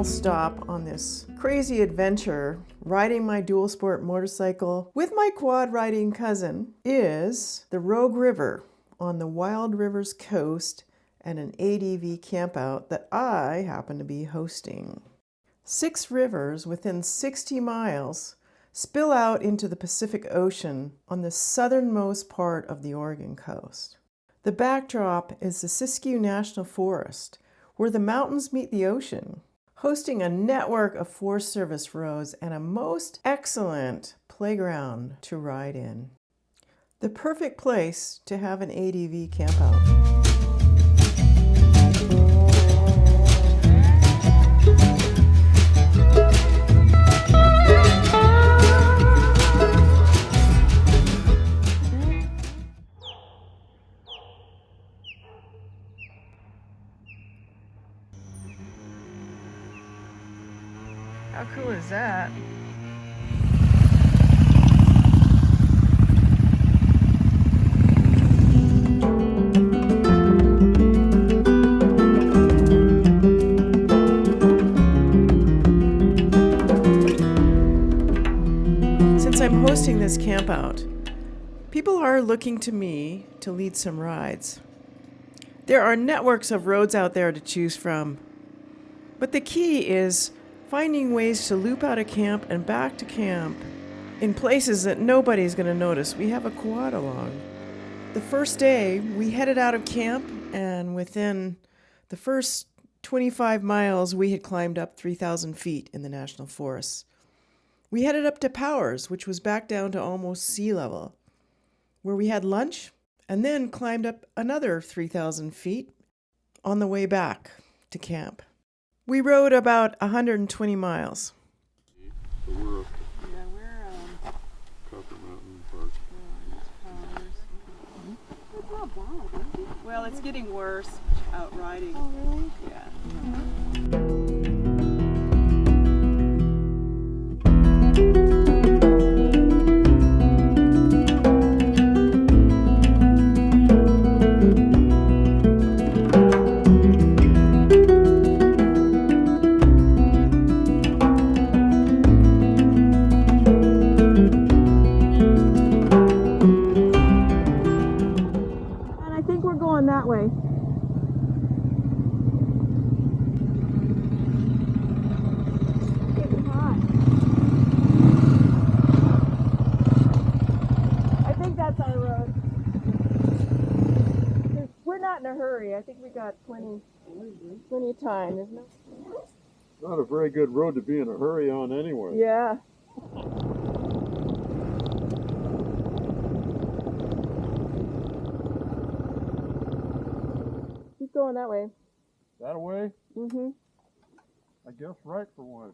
Stop on this crazy adventure riding my dual sport motorcycle with my quad riding cousin is the Rogue River on the Wild Rivers coast and an ADV campout that I happen to be hosting. 6 rivers within 60 miles spill out into the Pacific Ocean on the southernmost part of the Oregon coast. The backdrop is the Siskiyou National Forest, where the mountains meet the ocean, hosting a network of Forest Service roads and a most excellent playground to ride in. The perfect place to have an ADV campout. How cool is that? Since I'm hosting this campout, people are looking to me to lead some rides. There are networks of roads out there to choose from, but the key is finding ways to loop out of camp and back to camp in places that nobody's going to notice. We have a quad along. The first day, we headed out of camp, and within the first 25 miles, we had climbed up 3,000 feet in the national forests. We headed up to Powers, which was back down to almost sea level, where we had lunch, and then climbed up another 3,000 feet on the way back to camp. We rode about 120 miles. So we're Copper Mountain Park. It's not bad, is it? Well, it's getting worse out riding. Oh, really? Yeah. That way. It's getting hot. I think that's our road. We're not in a hurry. I think we got plenty of time. There's no. Not a very good road to be in a hurry on anyway. Yeah. Going that way. That way? Mm-hmm. I guess right for one.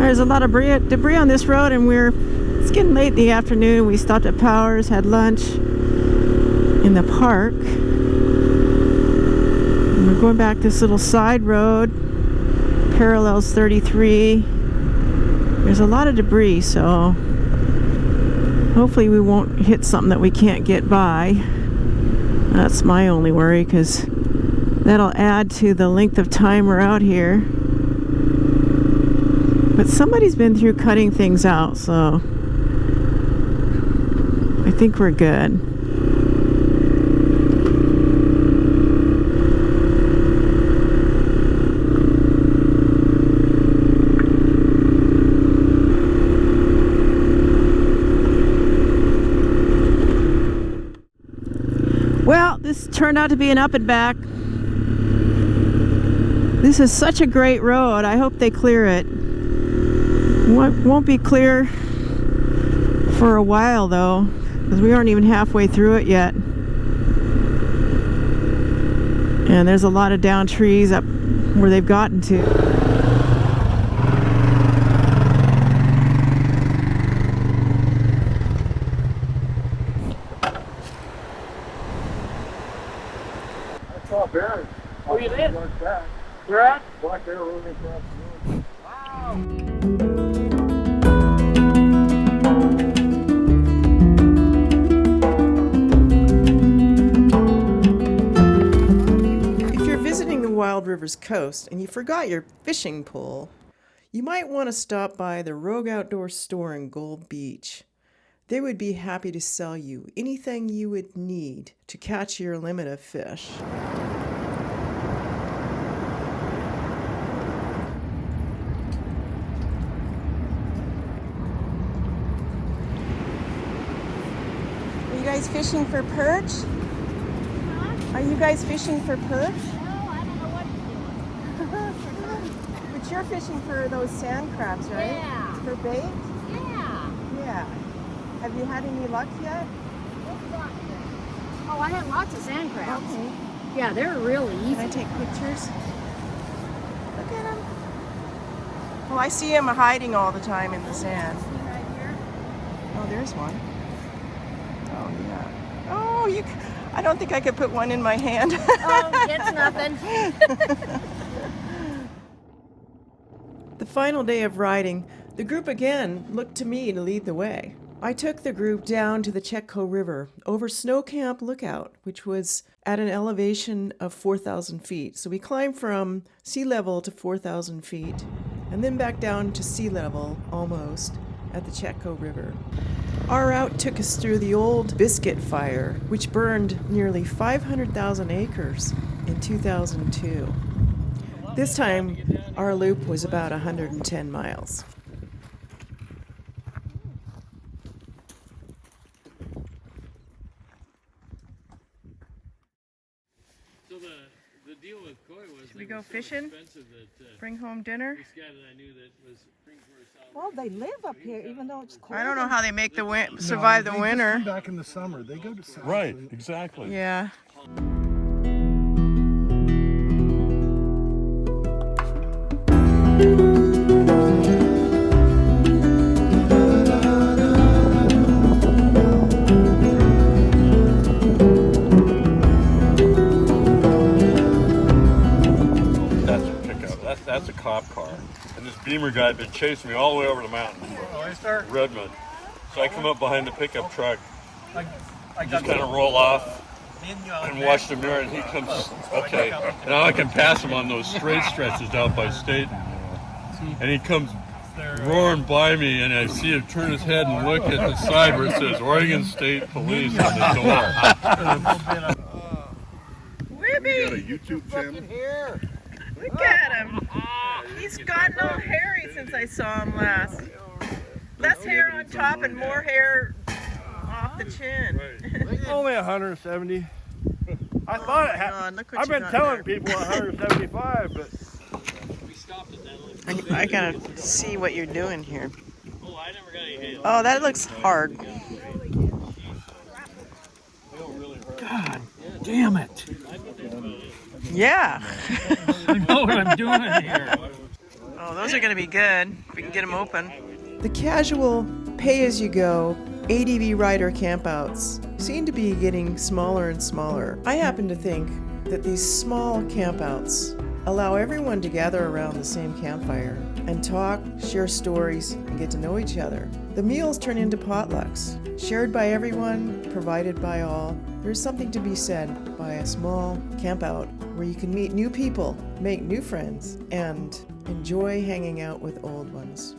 There's a lot of debris on this road, and it's getting late in the afternoon. We stopped at Powers, had lunch in the park. And we're going back this little side road, parallels 33. There's a lot of debris, so hopefully we won't hit something that we can't get by. That's my only worry, because that'll add to the length of time we're out here. But somebody's been through cutting things out, so I think we're good. Well, this turned out to be an up and back. This is such a great road. I hope they clear it. Won't be clear for a while though, because we aren't even halfway through it yet. And there's a lot of down trees up where they've gotten to. Bear. Oh, you did? Back. Where at? Black bear roaming across the road. Wow. If you're visiting the Wild Rivers coast and you forgot your fishing pole, you might want to stop by the Rogue Outdoor Store in Gold Beach. They would be happy to sell you anything you would need to catch your limit of fish. Are you guys fishing for perch? Are you guys fishing for perch? No, I don't know what you're doing. But you're fishing for those sand crabs, right? Yeah. For bait? Yeah. Yeah. Have you had any luck yet? Oh, I had lots of sand crabs. Okay. Yeah, they're really Can I easy. take pictures? Look at him. Well, I see him hiding all the time in the sand. See right here? Oh, there's one. Oh, yeah. Oh, I don't think I could put one in my hand. Oh, it's nothing. The final day of riding, the group again looked to me to lead the way. I took the group down to the Chetco River over Snow Camp Lookout, which was at an elevation of 4,000 feet. So we climbed from sea level to 4,000 feet and then back down to sea level almost at the Chetco River. Our route took us through the old Biscuit Fire, which burned nearly 500,000 acres in 2002. This time, our loop was about 110 miles. So the deal with koi was we they go were so fishing? expensive that Bring home dinner? this guy that I knew that was bringing for himself. Well, they live up here, even though it's cold. I don't know how they make survive the They just winter. come back in the summer. They go to south. Right, exactly. Yeah. That's a pickup. That's a cop car. And this Beamer guy had been chasing me all the way over the mountain. Redmond. So I come up behind the pickup truck, just kind of roll off and watch the mirror, and he comes, okay. Now I can pass him on those straight stretches down by State. And he comes roaring by me, and I see him turn his head and look at the side where it says Oregon State Police on the door. Got a YouTube channel. Look at him. He's gotten all hairy since I saw him last. Less hair on top and more hair off the chin. Only 170. I thought it had. God, look what I've you been got telling there. people 175, but We stopped at that little. I gotta see what you're doing here. Oh, I never got any hail. Oh, that looks hard. God Damn it. Yeah. I know what I'm doing here. Oh, those are gonna be good if we can get them open. The casual, pay-as-you-go ADV Rider campouts seem to be getting smaller and smaller. I happen to think that these small campouts allow everyone to gather around the same campfire and talk, share stories, and get to know each other. The meals turn into potlucks, shared by everyone, provided by all. There's something to be said by a small campout where you can meet new people, make new friends, and enjoy hanging out with old ones.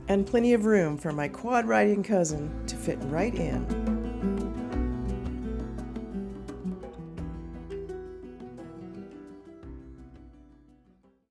And plenty of room for my quad riding cousin to fit right in.